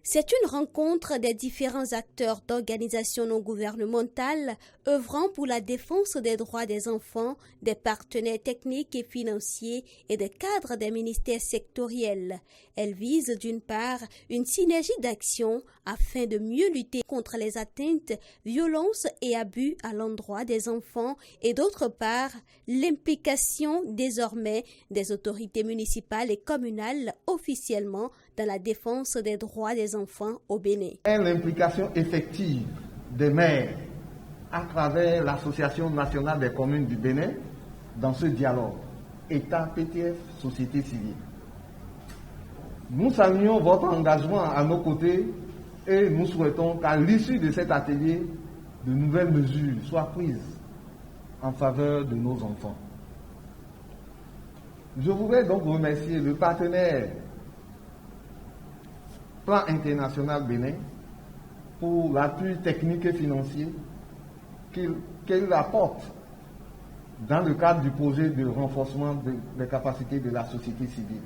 C'est une rencontre des différents acteurs d'organisations non gouvernementales œuvrant pour la défense des droits des enfants, des partenaires techniques et financiers et des cadres des ministères sectoriels. Elle vise d'une part une synergie d'action afin de mieux lutter contre les atteintes, violences et abus à l'endroit des enfants et d'autre part l'implication désormais des autorités municipales et communales officiellement dans la défense des droits des enfants au Bénin. L'implication effective des maires à travers l'Association nationale des communes du Bénin dans ce dialogue, État, PTF, société civile. Nous saluons votre engagement à nos côtés et nous souhaitons qu'à l'issue de cet atelier, de nouvelles mesures soient prises en faveur de nos enfants. Je voudrais donc remercier le partenaire Plan international Bénin pour l'appui technique et financier qu'il apporte dans le cadre du projet de renforcement des capacités de la société civile.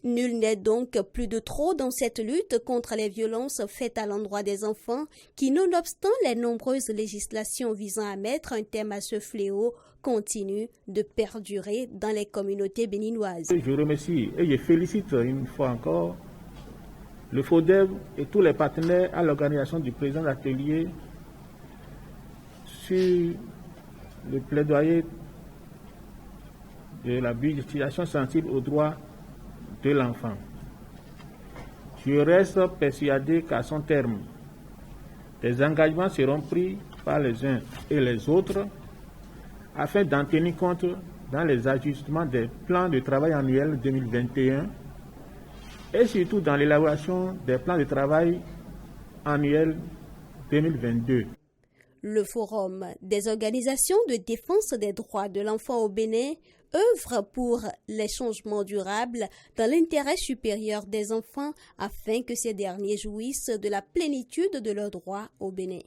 Nul n'est donc plus de trop dans cette lutte contre les violences faites à l'endroit des enfants qui, nonobstant les nombreuses législations visant à mettre un terme à ce fléau, continuent de perdurer dans les communautés béninoises. Je remercie et je félicite une fois encore le FODEB et tous les partenaires à l'organisation du président de l'atelier sur le plaidoyer de la budgétisation sensible aux droits de l'enfant. Je reste persuadé qu'à son terme, des engagements seront pris par les uns et les autres afin d'en tenir compte dans les ajustements des plans de travail annuels 2021 et surtout dans l'élaboration des plans de travail annuels 2022. Le Forum des organisations de défense des droits de l'enfant au Bénin œuvre pour les changements durables dans l'intérêt supérieur des enfants afin que ces derniers jouissent de la plénitude de leurs droits au Bénin.